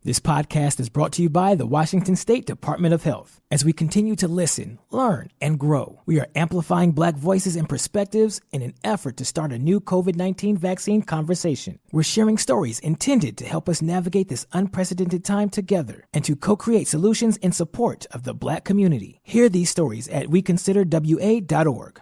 This podcast is brought to you by the Washington State Department of Health. As we continue to listen, learn, and grow, we are amplifying Black voices and perspectives in an effort to start a new COVID-19 vaccine conversation. We're sharing stories intended to help us navigate this unprecedented time together and to co-create solutions in support of the Black community. Hear these stories at weconsiderwa.org.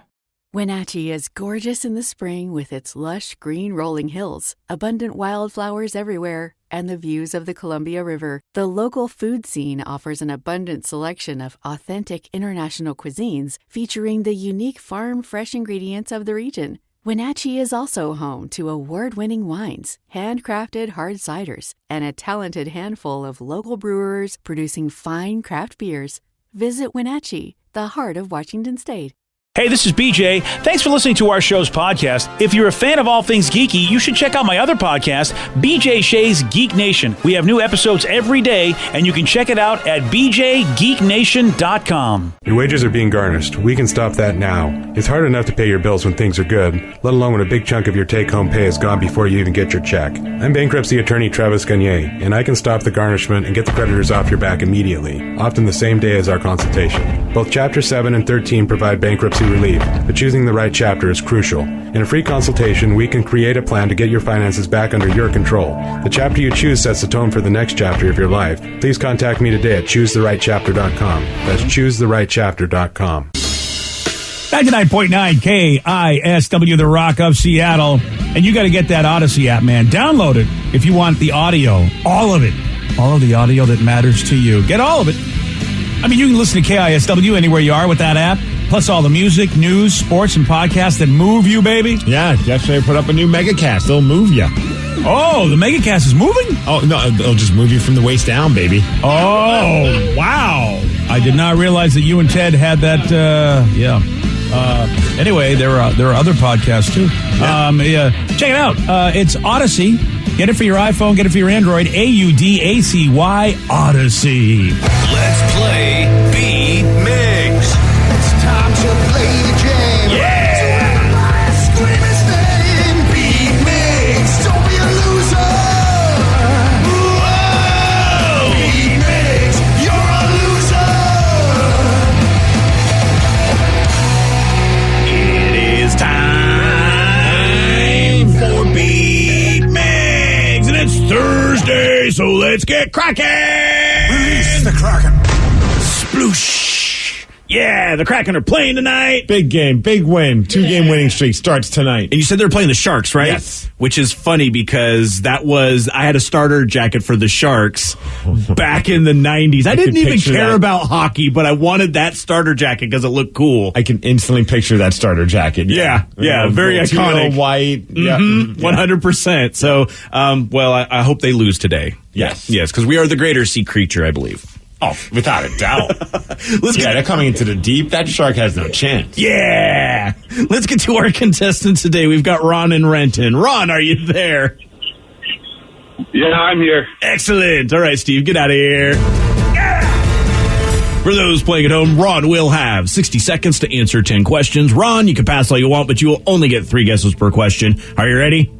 Wenatchee is gorgeous in the spring with its lush green rolling hills, abundant wildflowers everywhere, and the views of the Columbia River. The local food scene offers an abundant selection of authentic international cuisines featuring the unique farm-fresh ingredients of the region. Wenatchee is also home to award-winning wines, handcrafted hard ciders, and a talented handful of local brewers producing fine craft beers. Visit Wenatchee, the heart of Washington State. Hey, this is BJ. Thanks for listening to our show's podcast. If you're a fan of all things geeky, you should check out my other podcast, BJ Shea's Geek Nation. We have new episodes every day, and you can check it out at bjgeeknation.com. Your wages are being garnished. We can stop that now. It's hard enough to pay your bills when things are good, let alone when a big chunk of your take-home pay is gone before you even get your check. I'm bankruptcy attorney Travis Gagne, and I can stop the garnishment and get the creditors off your back immediately, often the same day as our consultation. Both Chapter 7 and 13 provide bankruptcy relief, but choosing the right chapter is crucial. In a free consultation, we can create a plan to get your finances back under your control. The chapter you choose sets the tone for the next chapter of your life. Please contact me today at choosetherightchapter.com. That's choosetherightchapter.com. 99.9 KISW, the Rock of Seattle. And you got to get that Odyssey app, man. Download it if you want the audio. All of it. All of the audio that matters to you. Get all of it. I mean, you can listen to KISW anywhere you are with that app. Plus all the music, news, sports, and podcasts that move you, baby. Yeah, yesterday I put up a new megacast. They'll move you. Oh, the megacast is moving? Oh, no, they'll just move you from the waist down, baby. Oh, wow. I did not realize that you and Ted had that, anyway, there are other podcasts, too. Yeah. Check it out. It's Odyssey. Get it for your iPhone, get it for your Android. Audacy, Odyssey. Let's play B-Mix. It's time to play the game. Yeah! Scream his name. B-Mix. Don't be a loser. Whoa! B-Mix. You're a loser. It is time for B-Mix. And it's Thursday, so let's get cracking. Release the Kraken. Sploosh. Yeah, the Kraken are playing tonight. Big game, big win. 2-game winning streak starts tonight. And you said they're playing the Sharks, right? Yes. Which is funny because I had a starter jacket for the Sharks back in the 90s. I didn't even care about hockey, but I wanted that starter jacket because it looked cool. I can instantly picture that starter jacket. Yeah, very iconic. White. Mm-hmm, 100%. So, I hope they lose today. Yes. Yes, because we are the greater sea creature, I believe. Oh, without a doubt. They're coming into the deep. That shark has no chance. Yeah. Let's get to our contestants today. We've got Ron and Renton. Ron, are you there? Yeah, I'm here. Excellent. All right, Steve, get out of here. Yeah. For those playing at home, Ron will have 60 seconds to answer 10 questions. Ron, you can pass all you want, but you will only get 3 guesses per question. Are you ready?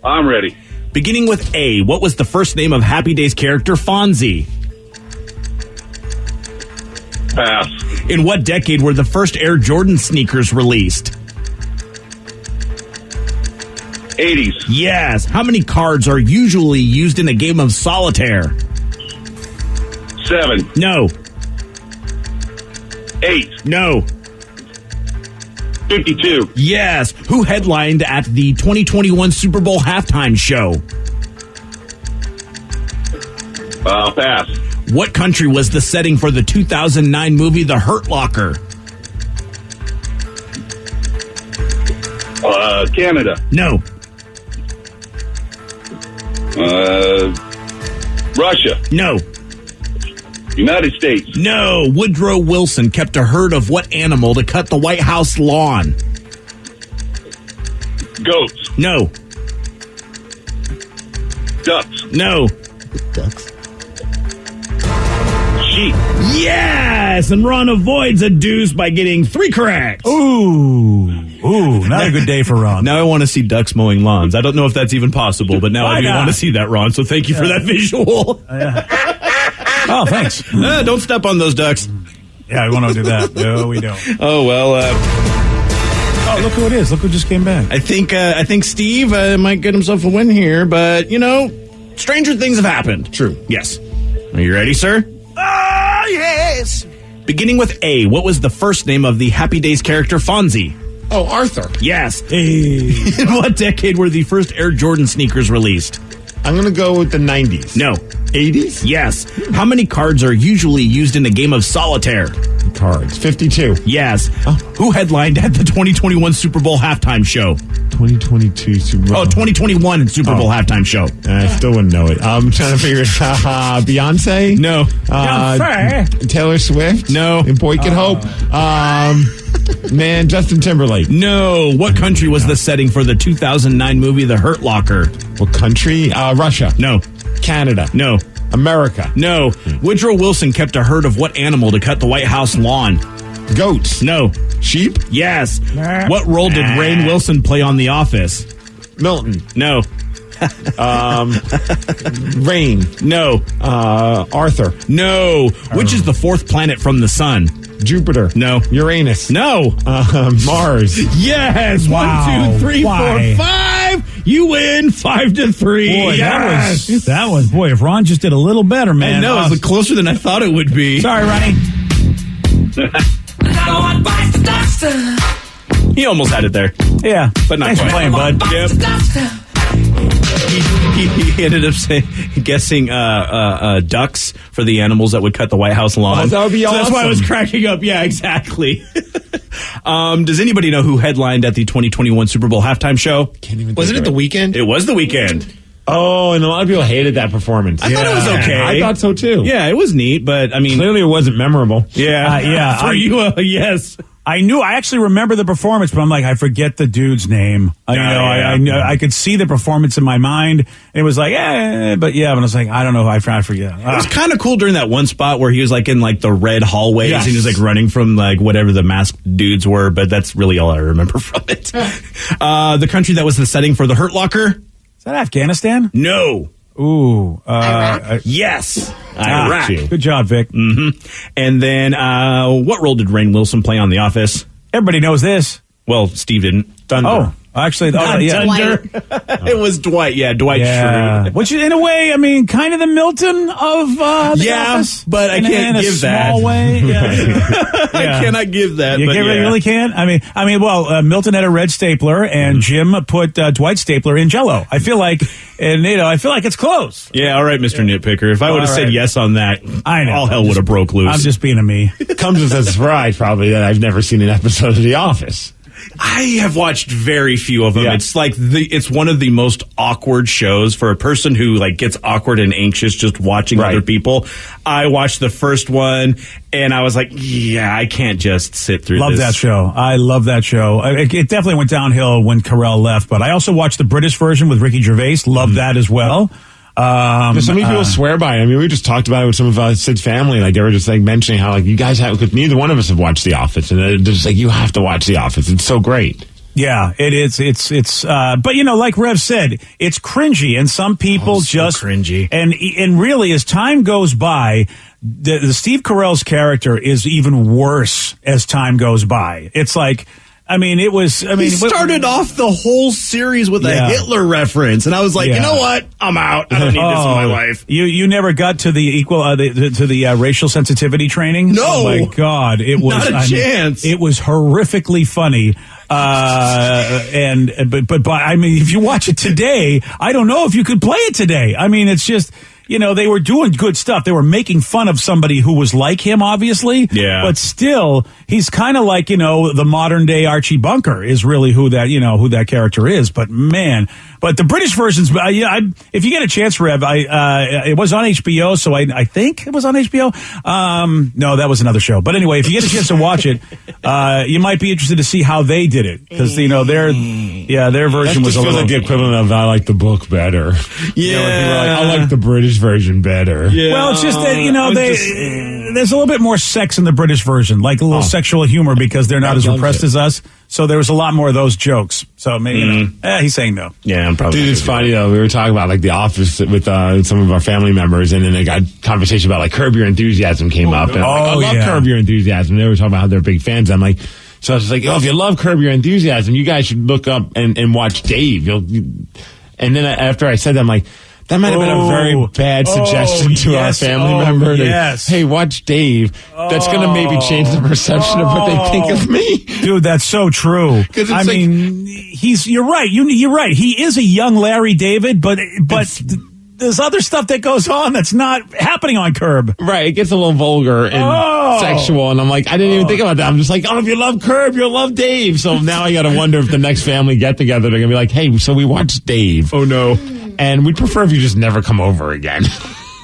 I'm ready. Beginning with A, what was the first name of Happy Days character Fonzie? Pass. In what decade were the first Air Jordan sneakers released? 80s. Yes. How many cards are usually used in a game of solitaire? 7. No. 8. No. 52. Yes. Who headlined at the 2021 Super Bowl halftime show? Pass. What country was the setting for the 2009 movie The Hurt Locker? Canada. No. Russia. No. United States. No. Woodrow Wilson kept a herd of what animal to cut the White House lawn? Goats. No. Ducks. No. Ducks. Sheep. Yes! And Ron avoids a deuce by getting 3 correct. Ooh. Ooh, not a good day for Ron. Now I want to see ducks mowing lawns. I don't know if that's even possible, but now I do want to see that, Ron. So thank you for that visual. Oh, thanks. Don't step on those ducks. Yeah, we want to do that. No, we don't. Oh, well. Oh, look who it is. Look who just came back. I think Steve might get himself a win here, but, stranger things have happened. True. Yes. Are you ready, sir? Ah, yes. Beginning with A, what was the first name of the Happy Days character Fonzie? Oh, Arthur. Yes. Hey. In what decade were the first Air Jordan sneakers released? I'm going to go with the 90s. No. 80s? Yes. How many cards are usually used in a game of solitaire? Cards. 52. Yes. Who headlined at the 2021 Super Bowl halftime show? 2022 Super Bowl. 2021 Super Bowl halftime show. I still wouldn't know it. I'm trying to figure it out. Beyonce? No. Taylor Swift? No. And Boy Could Hope? Justin Timberlake. No. What country was the setting for the 2009 movie The Hurt Locker? What country? Russia. No. Canada. No. America. No. Woodrow Wilson kept a herd of what animal to cut the White House lawn? Goats. No. Sheep? Yes. What role did Rainn Wilson play on The Office? Milton. No. Rain. No. Arthur. No. Which is the fourth planet from the sun? Jupiter. No. Uranus. No. Mars. Yes. Wow. 1, 2, 3, Why? 4, 5. You win 5-3. Boy, Yes. that was, boy, if Ron just did a little better, man. I know. It was closer than I thought it would be. Sorry, Ronnie. He almost had it there. Yeah. But not Thanks for quite. playing, bud. Yep. He ended up guessing ducks for the animals that would cut the White House lawn. Oh, that would be so That's why I was awesome. cracking up. Yeah, exactly. Does anybody know who headlined at the 2021 Super Bowl halftime show? Wasn't it The Weeknd? It was The Weeknd. Oh, and a lot of people hated that performance. I thought it was okay. I thought so too. Yeah, it was neat, but I mean, Clearly it wasn't memorable. Yeah. For you, yes. I actually remember the performance, but I'm like, I forget the dude's name. I could see the performance in my mind. And it was like, but I was like, I don't know. I forget. It was kind of cool during that one spot where he was like in like the red hallways and he was like running from like whatever the masked dudes were, but that's really all I remember from it. The country that was the setting for the Hurt Locker? Is that Afghanistan? No. Ooh. Yes. Iraq. Good job, Vic. Mm-hmm. And then what role did Rainn Wilson play on The Office? Everybody knows this. Well, Steve didn't. Thunder. Oh, actually, Thunder. It was Dwight. Yeah, Dwight Schrute. Which, in a way, I mean, kind of the Milton of the Office. But I can't in give a small that. way. I cannot give that. You but really can't? I mean, Milton had a red stapler, and Jim put Dwight's stapler in Jell-O. I feel like, it's close. Yeah, all right, Mr. Nitpicker. If I would have said yes on that, I know. all hell would have broke loose. I'm just being a me. Comes as a surprise, probably, that I've never seen an episode of The Office. I have watched very few of them. Yeah. It's like it's one of the most awkward shows for a person who like gets awkward and anxious just watching other people. I watched the first one and I was like, yeah, I can't just sit through Love this. that show. I love that show. It definitely went downhill when Carell left, but I also watched the British version with Ricky Gervais. Love that as well. So many people swear by it. I mean, we just talked about it with some of Sid's family. Like, they were just like mentioning how like you guys have, because neither one of us have watched The Office, and they're just like, you have to watch The Office. It's so great. Yeah, it is. It's but like Rev said, it's cringy, and some people just cringy. And really, as time goes by, the Steve Carell's character is even worse as time goes by. It's like. He started off the whole series with a Hitler reference, and I was like, you know what? I'm out. I don't need this in my life. You never got to the the racial sensitivity training? No. Oh my God, it was not a chance. It was horrifically funny. But I mean, if you watch it today, I don't know if you could play it today. I mean, it's just. They were doing good stuff. They were making fun of somebody who was like him, obviously. Yeah. But still, he's kind of like, the modern day Archie Bunker is really who that character is. But man, the British versions, if you get a chance, Rev, it was on HBO, so I think it was on HBO. No, that was another show. But anyway, if you get a chance to watch it, you might be interested to see how they did it. Because, their version was a little. Like the equivalent of I like the book better. Yeah. I like the British version better. Yeah. Well, it's just that, there's a little bit more sex in the British version, like a little sexual humor because they're not as repressed as us. So there was a lot more of those jokes. So maybe he's saying no. Yeah, I'm probably. Dude, it's funny though. We were talking about like The Office with some of our family members, and then they got conversation about like Curb Your Enthusiasm came up. And I love Curb Your Enthusiasm. They were talking about how they're big fans. I'm like, so I was like, if you love Curb Your Enthusiasm, you guys should look up and watch Dave. And then after I said that, I'm like, that might have been a very bad suggestion to our family member. Yes. Hey, watch Dave. That's going to maybe change the perception of what they think of me. Dude, that's so true. I mean, you're right. You're right. He is a young Larry David, but there's other stuff that goes on that's not happening on Curb. Right. It gets a little vulgar and sexual. And I'm like, I didn't even think about that. I'm just like, if you love Curb, you'll love Dave. So now I got to wonder if the next family get together, they're going to be like, hey, so we watched Dave. Oh, no. And we'd prefer if you just never come over again.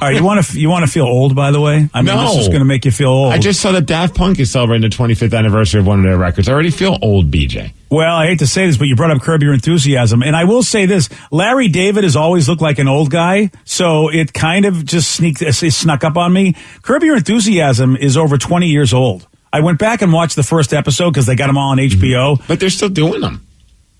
All right, you want to feel old, by the way? I mean, this is going to make you feel old. I just saw that Daft Punk is celebrating the 25th anniversary of one of their records. I already feel old, BJ. Well, I hate to say this, but you brought up Curb Your Enthusiasm. And I will say this, Larry David has always looked like an old guy, so it kind of just snuck up on me. Curb Your Enthusiasm is over 20 years old. I went back and watched the first episode because they got them all on HBO. But they're still doing them.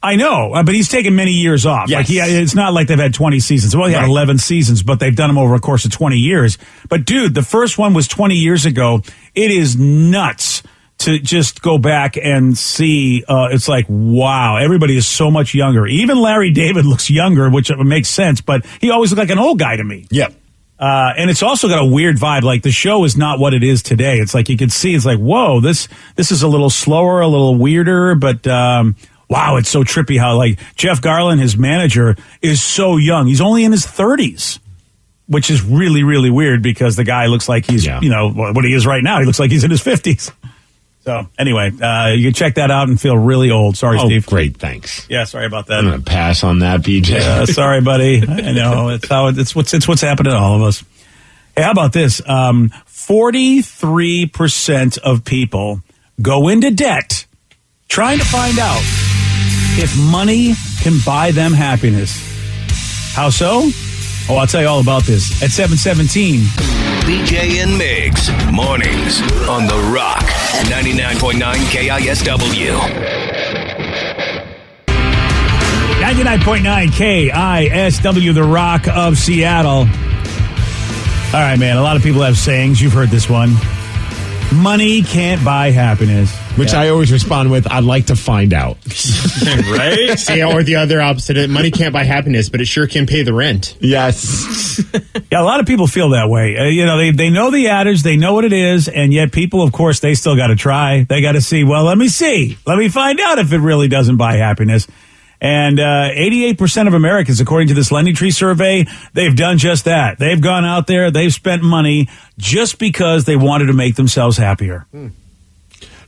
I know, but he's taken many years off. Yes. Like it's not like they've had 20 seasons. Well, he had 11 seasons, but they've done them over a course of 20 years. But dude, the first one was 20 years ago. It is nuts to just go back and see. It's like, wow, everybody is so much younger. Even Larry David looks younger, which makes sense, but he always looked like an old guy to me. Yep. And it's also got a weird vibe. Like the show is not what it is today. It's like you can see, it's like, whoa, this is a little slower, a little weirder, but, wow, it's so trippy how, like, Jeff Garland, his manager, is so young. He's only in his 30s, which is really, really weird because the guy looks like he's, what he is right now. He looks like he's in his 50s. So, anyway, you can check that out and feel really old. Sorry, Steve. Great, thanks. Yeah, sorry about that. I'm going to pass on that, BJ. Sorry, buddy. I know. It's what's happening to all of us. Hey, how about this? 43% of people go into debt trying to find out if money can buy them happiness. How so? Oh, I'll tell you all about this at 7:17. BJ and Migs, mornings on The Rock, 99.9 KISW. 99.9 KISW, The Rock of Seattle. All right, man, a lot of people have sayings. You've heard this one. Money can't buy happiness. Which I always respond with, I'd like to find out. Right? See, or the other opposite. Money can't buy happiness, but it sure can pay the rent. Yes. Yeah, a lot of people feel that way. They know the adage, they know what it is, and yet people, of course, they still got to try. They got to see, well, let me see. Let me find out if it really doesn't buy happiness. And 88% of Americans, according to this Lending Tree survey, they've done just that. They've gone out there, they've spent money just because they wanted to make themselves happier.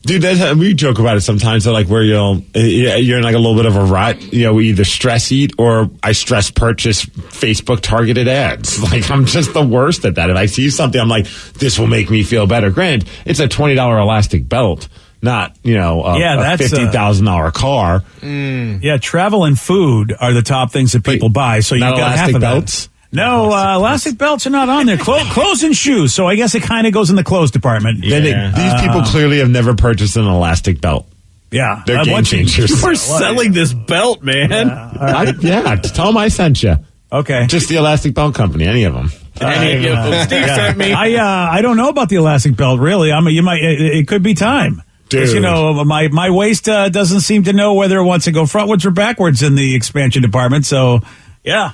Dude, we joke about it sometimes, so like where you're in like a little bit of a rut. We either stress eat or I stress purchase Facebook targeted ads. Like I'm just the worst at that. If I see something, I'm like, this will make me feel better. Granted, it's a $20 elastic belt, not a $50,000 car. Yeah, travel and food are the top things that people buy. So you got half of belts. No, elastic belts are not on there. Clothes and shoes. So I guess it kind of goes in the clothes department. Yeah. These people clearly have never purchased an elastic belt. Yeah. They're game changers. We're selling this belt, man. Tell them I sent you. Okay. Just the elastic belt company, any of them. Steve sent me. I don't know about the elastic belt, really. It could be time. Dude. My waist doesn't seem to know whether it wants to go frontwards or backwards in the expansion department. So, yeah.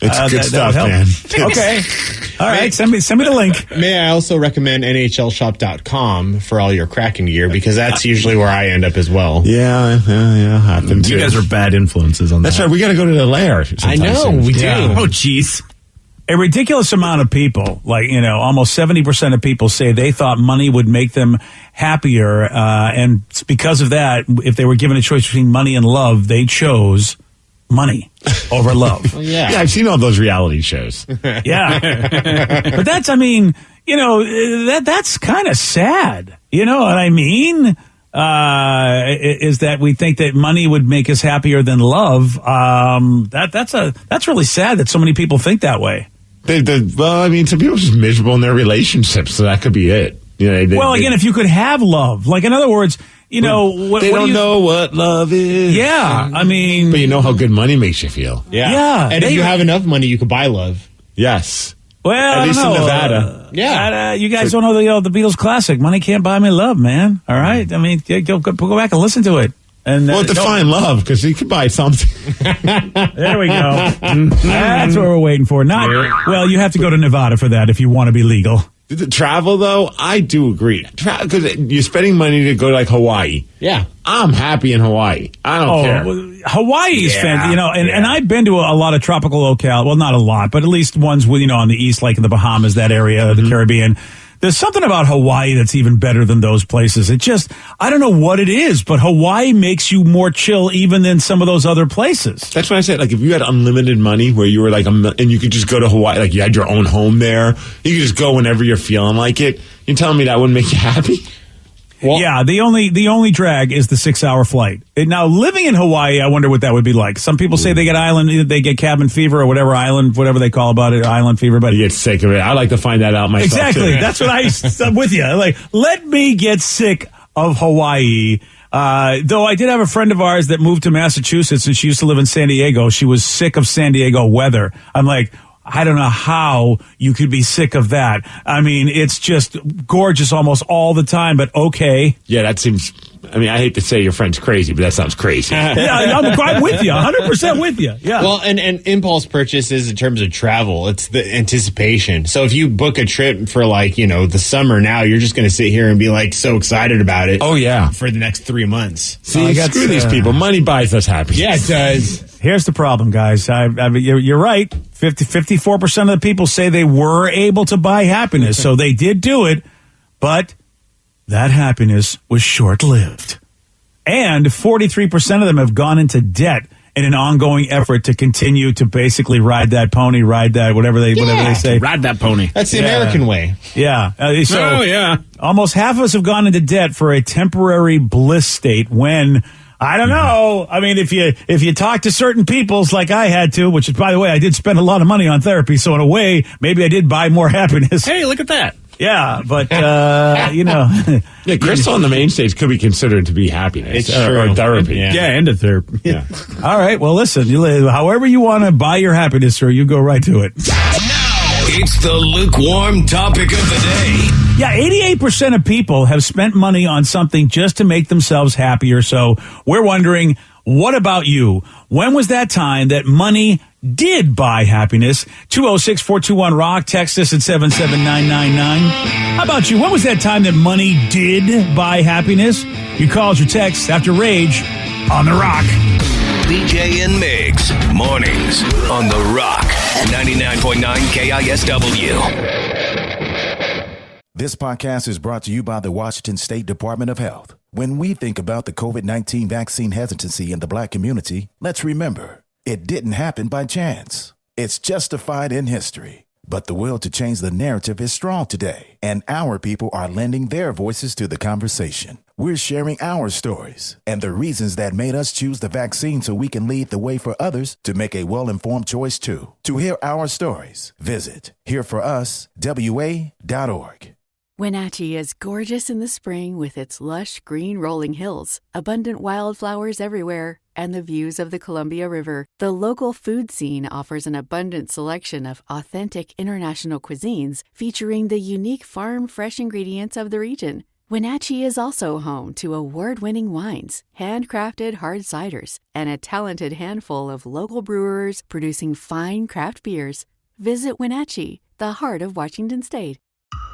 It's good stuff, man. Okay. All right. Send me the link. May I also recommend NHLshop.com for all your Kraken gear, because that's usually where I end up as well. Yeah. Happens. You guys are bad influences on that. That's right. We got to go to the lair. I know. We do. Oh, jeez. A ridiculous amount of people, almost 70% of people say they thought money would make them happier. And because of that, if they were given a choice between money and love, they chose money over love. Yeah, I've seen all those reality shows. Yeah. But that's kind of sad. You know what I mean? Is that we think that money would make us happier than love. That's really sad that so many people think that way. Some people are just miserable in their relationships, so that could be it. Again, if you could have love, like in other words, you know, they don't know what love is. Yeah, I mean, but you know how good money makes you feel. Yeah. And if you have enough money, you could buy love. Yes. Well, at least I don't in know. Nevada. You guys don't know the Beatles classic. Money can't buy me love, man. All right. I mean, go back and listen to it. And define love, because you could buy something. There we go. That's what we're waiting for. Well, you have to go to Nevada for that if you want to be legal. The travel, though, I do agree. Because you're spending money to go to, like, Hawaii. Yeah. I'm happy in Hawaii. I don't care. Well, Hawaii is fantastic, and I've been to a lot of tropical locale. Well, not a lot, but at least ones with, on the east, like in the Bahamas, that area, the Caribbean. There's something about Hawaii that's even better than those places. It just, I don't know what it is, but Hawaii makes you more chill even than some of those other places. That's what I said. Like, if you had unlimited money where you were like, and you could just go to Hawaii, like you had your own home there, you could just go whenever you're feeling like it. You're telling me that wouldn't make you happy? Well, yeah, the only drag is the 6-hour flight. Now, living in Hawaii, I wonder what that would be like. Some people say they get cabin fever or whatever they call about it, island fever. But you get sick of it. I like to find that out myself. Exactly. Too. That's what I'm with you. Like, let me get sick of Hawaii. Though I did have a friend of ours that moved to Massachusetts and she used to live in San Diego. She was sick of San Diego weather. I'm like, I don't know how you could be sick of that. I mean, it's just gorgeous almost all the time, but okay. Yeah, that seems, I hate to say your friend's crazy, but that sounds crazy. Yeah, I'm with you, 100% with you. Yeah. Well, and impulse purchases in terms of travel, it's the anticipation. So if you book a trip for the summer now, you're just going to sit here and be like so excited about it. Oh, yeah. For the next 3 months. See, screw these people. Money buys us happiness. Yeah, it does. Here's the problem, guys. You're right. 54% of the people say they were able to buy happiness, so they did do it, but that happiness was short-lived. And 43% of them have gone into debt in an ongoing effort to continue to basically ride that pony, whatever they say. Ride that pony. That's the American way. Yeah. Almost half of us have gone into debt for a temporary bliss state when, I don't know. I mean, if you talk to certain peoples like I had to, which, by the way, I did spend a lot of money on therapy, so in a way, maybe I did buy more happiness. Hey, look at that. Yeah, but, Yeah, crystal on the main stage could be considered to be happiness. It's true. Or therapy. Yeah, and a therapy. Yeah. All right, well, listen, however you want to buy your happiness, sir, you go right to it. It's the lukewarm topic of the day. Yeah, 88% of people have spent money on something just to make themselves happier. So we're wondering, what about you? When was that time that money did buy happiness? 206-421-ROCK. Text us at 77999. How about you? When was that time that money did buy happiness? You call us or text after Rage on The Rock. BJ and Migs, mornings on The Rock, 99.9 KISW. This podcast is brought to you by the Washington State Department of Health. When we think about the COVID-19 vaccine hesitancy in the Black community, let's remember, it didn't happen by chance. It's justified in history. But the will to change the narrative is strong today, and our people are lending their voices to the conversation. We're sharing our stories and the reasons that made us choose the vaccine so we can lead the way for others to make a well-informed choice too. To hear our stories, visit hereforuswa.org. Wenatchee is gorgeous in the spring with its lush green rolling hills, abundant wildflowers everywhere, and the views of the Columbia River. The local food scene offers an abundant selection of authentic international cuisines featuring the unique farm-fresh ingredients of the region. Wenatchee is also home to award-winning wines, handcrafted hard ciders, and a talented handful of local brewers producing fine craft beers. Visit Wenatchee, the heart of Washington State.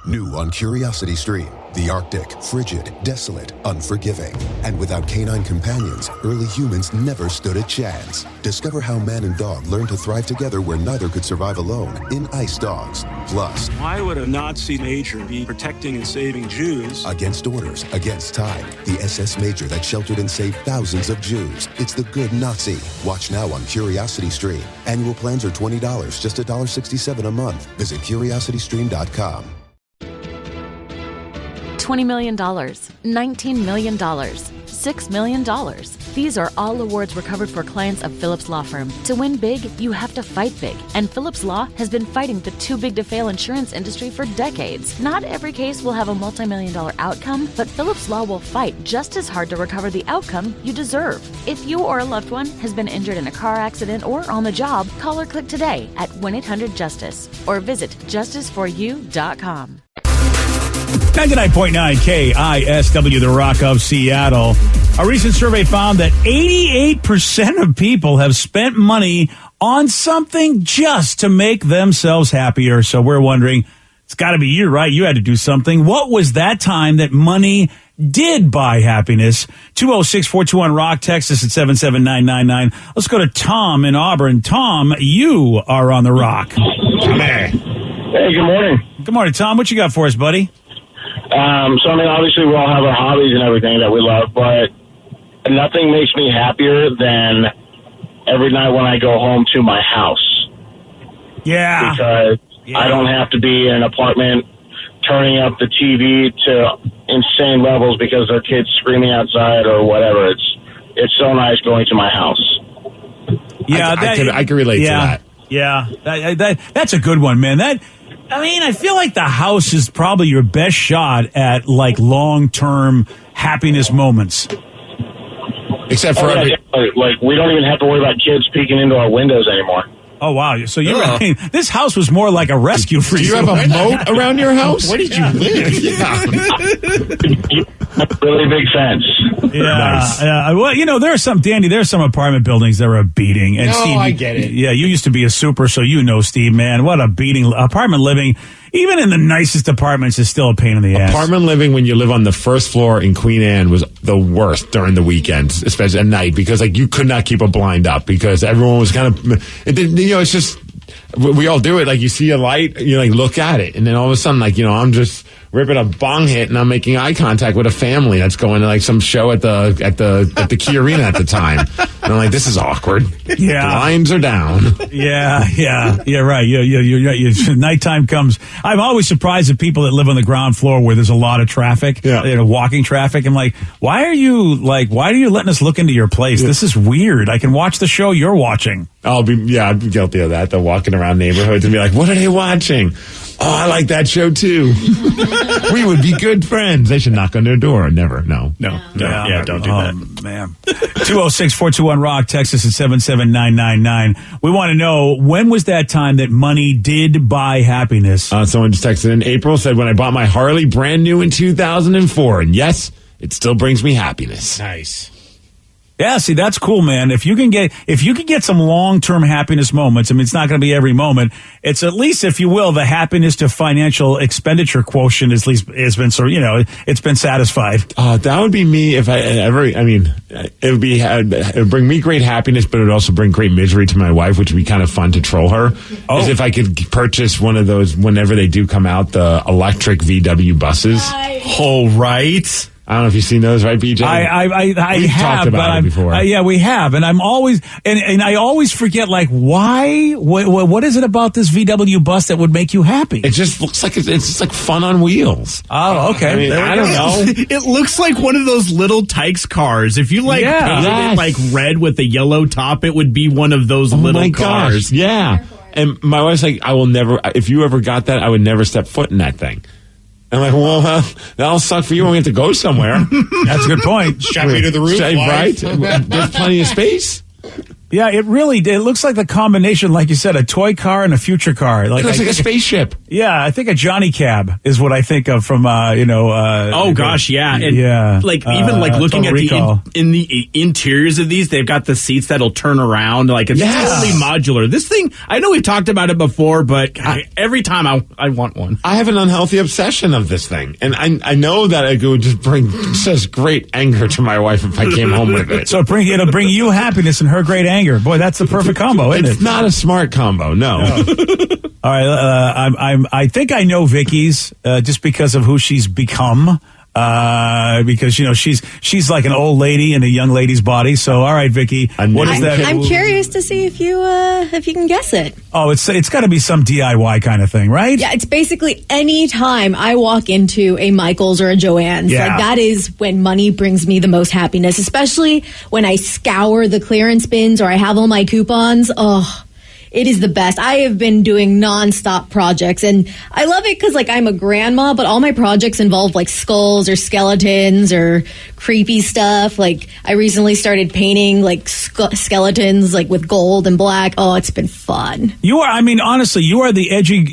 New on Curiosity Stream, the Arctic, frigid, desolate, unforgiving. And without canine companions, early humans never stood a chance. Discover how man and dog learned to thrive together where neither could survive alone in Ice Dogs. Plus, why would a Nazi major be protecting and saving Jews? Against orders, against time, the SS major that sheltered and saved thousands of Jews. It's the good Nazi. Watch now on Curiosity Stream. Annual plans are $20, just $1.67 a month. Visit curiositystream.com. $20 million, $19 million, $6 million. These are all awards recovered for clients of Phillips Law Firm. To win big, you have to fight big. And Phillips Law has been fighting the too big to fail insurance industry for decades. Not every case will have a multi-million-dollar outcome, but Phillips Law will fight just as hard to recover the outcome you deserve. If you or a loved one has been injured in a car accident or on the job, call or click today at 1-800-JUSTICE or visit justiceforyou.com. 99.9 KISW, the Rock of Seattle. A recent survey found that 88% of people have spent money on something just to make themselves happier. So we're wondering, it's got to be you, right? You had to do something. What was that time that money did buy happiness? 206-421-ROCK, Texas at 77999. Let's go to Tom in Auburn. Tom, you are on the Rock. Hey, good morning. Good morning, Tom. What you got for us, buddy? Obviously we all have our hobbies and everything that we love, but nothing makes me happier than every night when I go home to my house. Yeah. Because I don't have to be in an apartment turning up the TV to insane levels because there are kids screaming outside or whatever. It's so nice going to my house. Yeah, I can relate to that. Yeah, that's a good one, man. I feel like the house is probably your best shot at like long-term happiness moments. Except for like we don't even have to worry about kids peeking into our windows anymore. Oh wow! So this house was more like a rescue for you. Do you have a moat around your house? Where did you live? Really big fence. Yeah, Nice. Well, there are some apartment buildings that are a beating. And No, Steve, I get it. Yeah, you used to be a super, so Steve, man, what a beating. Apartment living, even in the nicest apartments, is still a pain in the ass. Apartment living when you live on the first floor in Queen Anne was the worst during the weekends, especially at night, because you could not keep a blind up because everyone was kind of, it's just, we all do it. Like you see a light, you look at it, and then all of a sudden, I'm just ripping a bong hit and I'm making eye contact with a family that's going to some show at the Key Arena at the time. And I'm like, this is awkward. Yeah. Blinds are down. Yeah, right. Nighttime comes. I'm always surprised at people that live on the ground floor where there's a lot of traffic, walking traffic. I'm like, why are you letting us look into your place? This is weird. I can watch the show you're watching. I'd be guilty of that. They're walking around neighborhoods and be like, what are they watching? Oh, I like that show too. We would be good friends. They should knock on their door. Never. No. Yeah, don't do that. Man. 206-421-ROCK, Texas at 77999. We want to know, when was that time that money did buy happiness? Someone just texted in April, said, when I bought my Harley brand new in 2004. And yes, it still brings me happiness. Nice. Yeah, see, that's cool, man. If you can get some long-term happiness moments, it's not going to be every moment. It's at least, if you will, the happiness to financial expenditure quotient has been it's been satisfied. That would be me if it would bring me great happiness, but it would also bring great misery to my wife, which would be kind of fun to troll her. Is if I could purchase one of those whenever they do come out, the electric VW buses. Oh, right. I don't know if you've seen those, right, BJ? I have talked about it before. Yeah, we have, and I'm always and I always forget, why? What is it about this VW bus that would make you happy? It just looks like it's just like fun on wheels. Oh, okay. I don't know. It looks like one of those little Tykes cars. If you painted it red with the yellow top, it would be one of those little cars. Gosh, yeah. And my wife's like, I will never. If you ever got that, I would never step foot in that thing. I'm like, well, that'll suck for you when we have to go somewhere. That's a good point. Strap me to the roof, right? There's plenty of space. Yeah, it looks like the combination, like you said, a toy car and a future car. It looks like a spaceship. Yeah, I think a Johnny Cab is what I think of from, oh, gosh, yeah. And even looking at in the interiors of these, they've got the seats that'll turn around. It's totally modular. This thing, I know we've talked about it before, but every time I want one. I have an unhealthy obsession of this thing. And I know that it would just bring such great anger to my wife if I came home with it. So it'll bring you happiness and her great anger. Boy, that's the perfect combo, isn't it? It's not a smart combo, no. All right, I think I know Vicky's just because of who she's become. because she's like an old lady in a young lady's body. So, all right, Vicky, what is that? I'm curious to see if you can guess it. Oh, it's got to be some DIY kind of thing, right? Yeah, it's basically any time I walk into a Michael's or a Joann's, Yeah. like that is when money brings me the most happiness, especially when I scour the clearance bins or I have all my coupons. Oh, it is the best. I have been doing nonstop projects, and I love it because, like, I'm a grandma, but all my projects involve, like, skulls or skeletons or creepy stuff. Like, I recently started painting, like, skeletons, like, with gold and black. Oh, it's been fun. Honestly, you are the edgy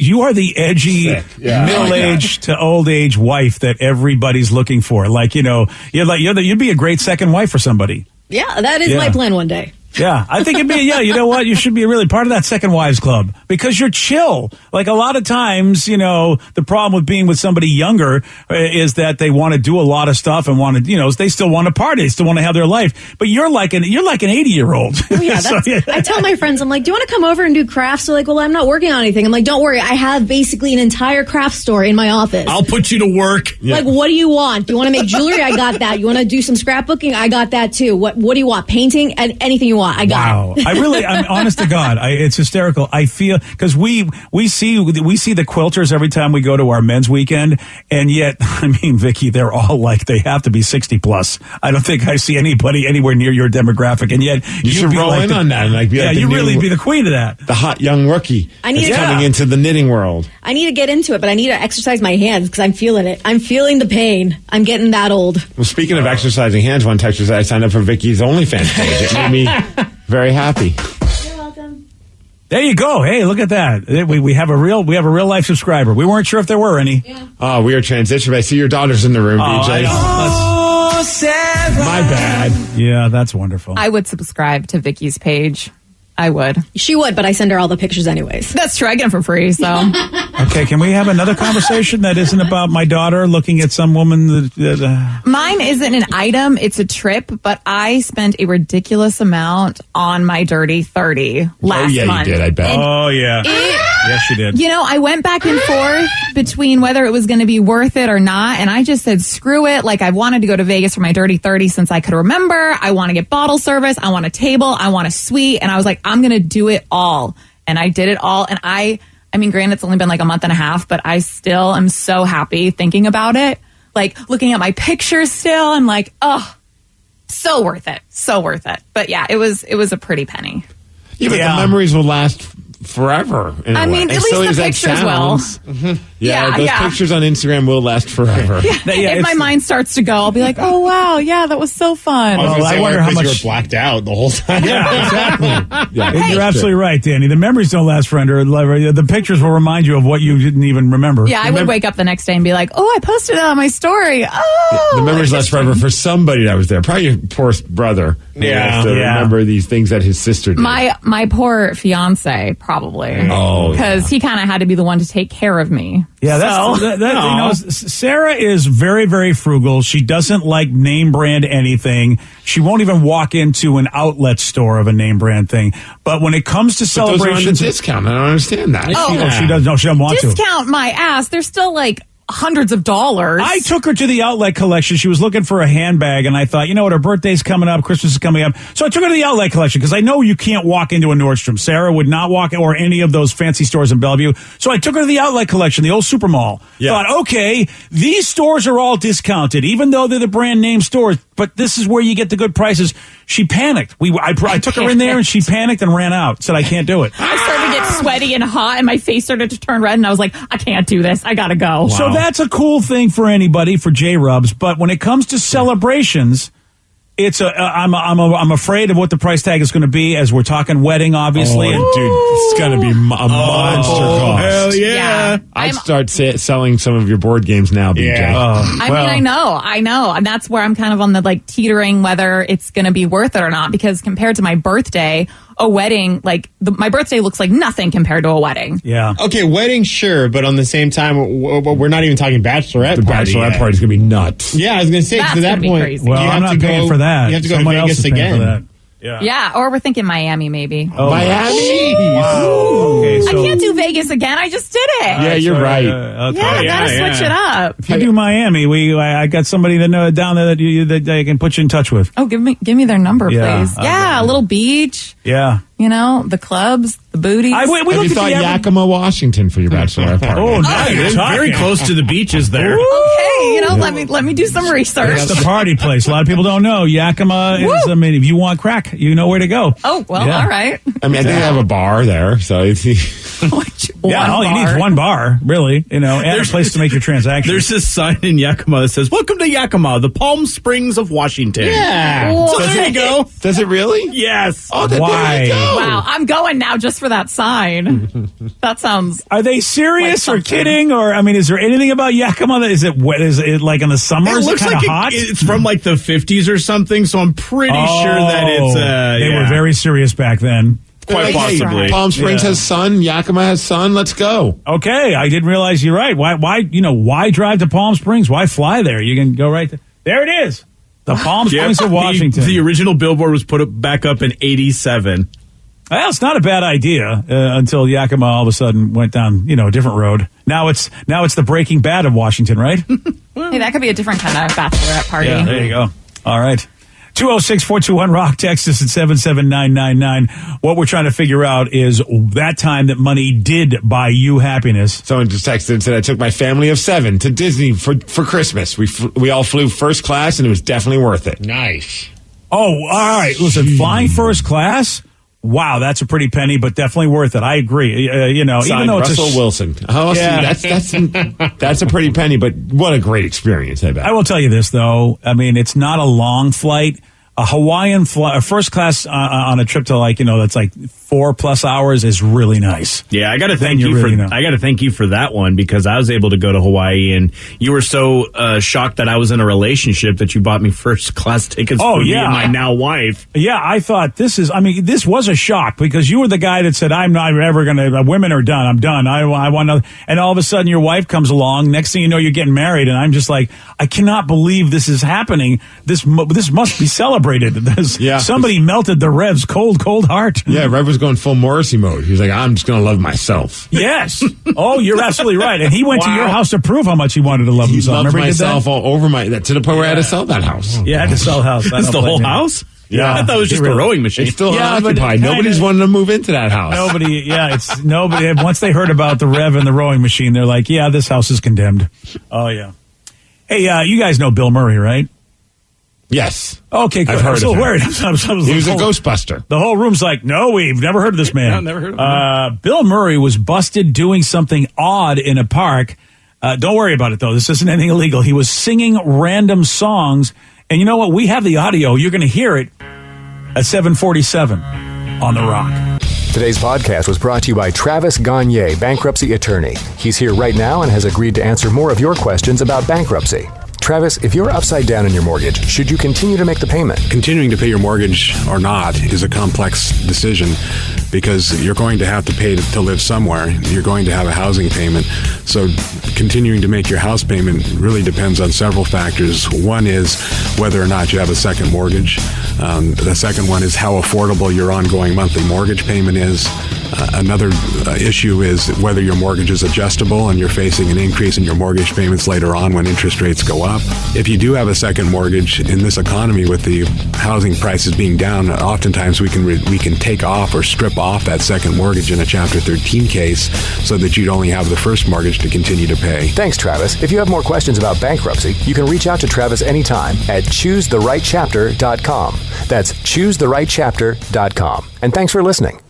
middle-aged to old-age wife that everybody's looking for. Like, you'd be a great second wife for somebody. Yeah, that is my plan one day. Yeah, I think you know what? You should be really part of that Second Wives Club because you're chill. Like a lot of times, the problem with being with somebody younger is that they want to do a lot of stuff and they still want to party. They still want to have their life. But you're like an 80-year-old. Oh, yeah, I tell my friends, I'm like, do you want to come over and do crafts? They're like, well, I'm not working on anything. I'm like, don't worry. I have basically an entire craft store in my office. I'll put you to work. Yeah. Like, what do you want? Do you want to make jewelry? I got that. You want to do some scrapbooking? I got that too. What do you want? Painting? And anything you want. I got it. I'm honest to God. It's hysterical. I feel because we see the quilters every time we go to our men's weekend, and yet, Vicky, they're all like they have to be 60 plus. I don't think I see anybody anywhere near your demographic, and yet you should roll in on that. And you really be the queen of that. The hot young rookie coming into the knitting world. I need to get into it, but I need to exercise my hands because I'm feeling it. I'm feeling the pain. I'm getting that old. Well, speaking of exercising hands, one texter said I signed up for Vicky's OnlyFans page. It made me very happy. You're welcome. There you go. Hey, look at that. We have a real life subscriber. We weren't sure if there were any. Yeah. We are transitioning. I see your daughter's in the room, BJ. Sarah. My bad. Yeah, that's wonderful. I would subscribe to Vicky's page. I would. She would, but I send her all the pictures anyways. That's true. I get them for free, so. Okay, can we have another conversation that isn't about my daughter looking at some woman? Mine isn't an item, it's a trip, but I spent a ridiculous amount on my Dirty 30 last month. You did, I bet. Oh, yeah. Yes, you did. I went back and forth between whether it was going to be worth it or not, and I just said, screw it. Like, I wanted to go to Vegas for my Dirty 30 since I could remember. I want to get bottle service. I want a table. I want a suite. And I was like, I'm going to do it all. And I did it all. And I mean, granted, it's only been like a month and a half, but I still am so happy thinking about it. Like, looking at my pictures still, I'm like, oh, so worth it. So worth it. But yeah, it was a pretty penny. Yeah, but the memories will last forever. I mean, at least the pictures will. Mm-hmm. Yeah, those pictures on Instagram will last forever. If my mind starts to go, I'll be like, oh, wow, yeah, that was so fun. I wonder how much you were blacked out the whole time. Yeah, exactly. You're absolutely right, Danny. The memories don't last forever. The pictures will remind you of what you didn't even remember. Yeah, I would wake up the next day and be like, oh, I posted it on my story. Oh. The memories last forever for somebody that was there. Probably your poor brother. Yeah. Remember these things that his sister did. My poor fiance, probably. Oh, because he kind of had to be the one to take care of me. Yeah, Sarah is very, very frugal. She doesn't like name brand anything. She won't even walk into an outlet store of a name brand thing. But when it comes to celebrations, those are on the discount. I don't understand that. She doesn't. No, she doesn't want to. Discount my ass. They're still like hundreds of dollars. I took her to the outlet collection. She was looking for a handbag, and I thought, her birthday's coming up, Christmas is coming up. So I took her to the outlet collection because I know you can't walk into a Nordstrom. Sarah would not walk, or any of those fancy stores in Bellevue. So I took her to the outlet collection, the old super mall. Yeah. Thought, okay, these stores are all discounted, even though they're the brand name stores, but this is where you get the good prices. She panicked. I took her in there, and she panicked and ran out. Said, I can't do it. I started to get sweaty and hot, and my face started to turn red, and I was like, I can't do this. I gotta go. Wow. So that's a cool thing for anybody, for J-Rubs, but when it comes to celebrations, I'm afraid of what the price tag is going to be, as we're talking wedding, obviously. Dude, it's going to be a monster cost. Hell yeah. I'd start selling some of your board games now, BJ. Yeah. I know. And that's where I'm kind of on the teetering whether it's going to be worth it or not, because compared to my birthday, a wedding, my birthday looks like nothing compared to a wedding. Yeah. Okay, wedding, sure, but on the same time, we're not even talking bachelorette party. The bachelorette party's going to be nuts. Yeah, I was going to say, to that point, crazy. Well, I'm not paying for that. You have to go Someone to Vegas else is paying again. for that. Yeah, or we're thinking Miami, maybe. Oh, Miami. Wow. Okay, Okay, so I can't do Vegas again. I just did it. Yeah, you're right. Okay. I gotta switch it up. If you do Miami, I got somebody that know down there that I can put you in touch with. Oh, give me their number, Yeah, please. Yeah, a little beach. Yeah. You know, the clubs, the booties. Have you thought Yakima, Washington for your bachelorette party? Oh, now you're talking. Very close to the beaches there. Okay, you know, let me do some research. It's the party place. A lot of people don't know. Yakima is, I mean, if you want crack, you know where to go. Oh, well, all right. I mean, I think they have a bar there, so it's... Yeah, all you need is one bar, really, you know, and a place to make your transaction. There's this sign in Yakima that says, "Welcome to Yakima, the Palm Springs of Washington." Yeah. So there you go. Does it really? Yes. Oh, why? Wow, I'm going now just for that sign. That sounds. Are they serious like or kidding? Or, I mean, is there anything about Yakima that is it wet? Is it like in the summer? It Is it looks kind of like hot? it's from like the 50s or something, so I'm pretty sure that it's... they were very serious back then. Quite possibly. Palm Springs has sun. Yakima has sun. Let's go. Okay, I didn't realize you're right. Why drive to Palm Springs? Why fly there? You can go right there. It is. The Palm Springs of Washington. The original billboard was put back up in 87. Well, it's not a bad idea until Yakima all of a sudden went down, a different road. Now it's the Breaking Bad of Washington, right? Hey, that could be a different kind of bachelorette party. Yeah, there you go. All right. 206-421-ROCK. Text us at 77999. What we're trying to figure out is that time that money did buy you happiness. Someone just texted and said, I took my family of 7 to Disney for Christmas. We all flew first class, and it was definitely worth it. Nice. Oh, all right. Listen, flying first class? Wow, that's a pretty penny, but definitely worth it. I agree. Even though it's Russell Wilson. Oh, Yeah. see, that's a pretty penny, but what a great experience, I bet. I will tell you this, though. I mean, it's not a long flight. A Hawaiian flight, a first class on a trip to that's like 4+ hours is really nice. Yeah, I got to thank you you I got to thank you for that one, because I was able to go to Hawaii, and you were so shocked that I was in a relationship that you bought me first class tickets for me and my now wife. Yeah, I thought this was a shock, because you were the guy that said, I'm not ever going to, women are done. I'm done. I want to, and all of a sudden your wife comes along. Next thing you know, you're getting married. And I'm just like, I cannot believe this is happening. This must be celebrated. Somebody melted the Rev's cold heart. Yeah, Rev was going full Morrissey mode. He was like, I'm just going to love myself. Yes. Oh, you're absolutely right. And he went to your house to prove how much he wanted to love himself. Loved Remember myself all over to the point where I had to sell that house. Yeah, I had to sell the house. That's the whole house? Yeah. I thought it was just a rowing machine. It's still occupied. Nobody's wanting to move into that house. It's nobody. Once they heard about the Rev and the rowing machine, they're like, yeah, this house is condemned. Oh, yeah. Hey, you guys know Bill Murray, right? Yes. Okay, good. I've heard of him. Worried. He was a Ghostbuster. The whole room's like, no, we've never heard of this man. No, never heard of him. Bill Murray was busted doing something odd in a park. Don't worry about it, though. This isn't anything illegal. He was singing random songs. And you know what? We have the audio. You're going to hear it at 7:47 on The Rock. Today's podcast was brought to you by Travis Gagne, bankruptcy attorney. He's here right now and has agreed to answer more of your questions about bankruptcy. Travis, if you're upside down in your mortgage, should you continue to make the payment? Continuing to pay your mortgage or not is a complex decision, because you're going to have to pay to live somewhere. You're going to have a housing payment. So continuing to make your house payment really depends on several factors. One is whether or not you have a second mortgage. The second one is how affordable your ongoing monthly mortgage payment is. Another issue is whether your mortgage is adjustable and you're facing an increase in your mortgage payments later on when interest rates go up. If you do have a second mortgage in this economy with the housing prices being down, oftentimes we can take off or strip off that second mortgage in a Chapter 13 case so that you'd only have the first mortgage to continue to pay. Thanks, Travis. If you have more questions about bankruptcy, you can reach out to Travis anytime at ChooseTheRightChapter.com. That's ChooseTheRightChapter.com. And thanks for listening.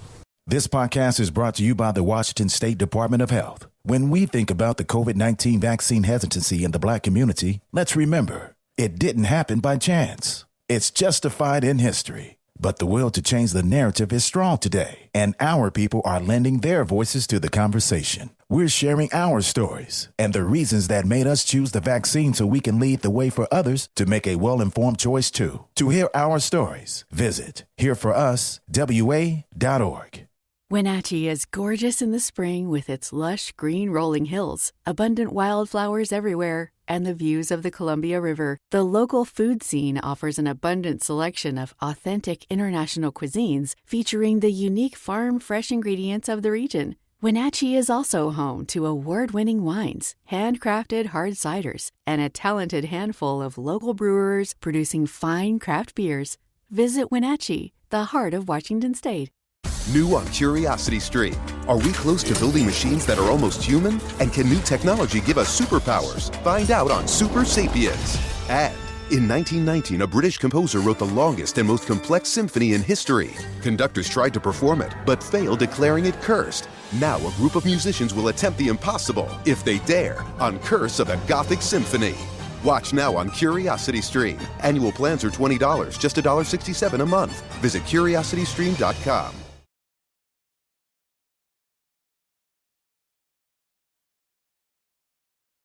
This podcast is brought to you by the Washington State Department of Health. When we think about the COVID-19 vaccine hesitancy in the Black community, let's remember, it didn't happen by chance. It's justified in history. But the will to change the narrative is strong today, and our people are lending their voices to the conversation. We're sharing our stories and the reasons that made us choose the vaccine so we can lead the way for others to make a well-informed choice too. To hear our stories, visit hereforuswa.org. Wenatchee is gorgeous in the spring with its lush green rolling hills, abundant wildflowers everywhere, and the views of the Columbia River. The local food scene offers an abundant selection of authentic international cuisines featuring the unique farm-fresh ingredients of the region. Wenatchee is also home to award-winning wines, handcrafted hard ciders, and a talented handful of local brewers producing fine craft beers. Visit Wenatchee, the heart of Washington State. New on Curiosity Stream. Are we close to building machines that are almost human? And can new technology give us superpowers? Find out on Super Sapiens. And in 1919, a British composer wrote the longest and most complex symphony in history. Conductors tried to perform it, but failed, declaring it cursed. Now a group of musicians will attempt the impossible, if they dare, on Curse of the Gothic Symphony. Watch now on Curiosity Stream. Annual plans are $20, just $1.67 a month. Visit curiositystream.com.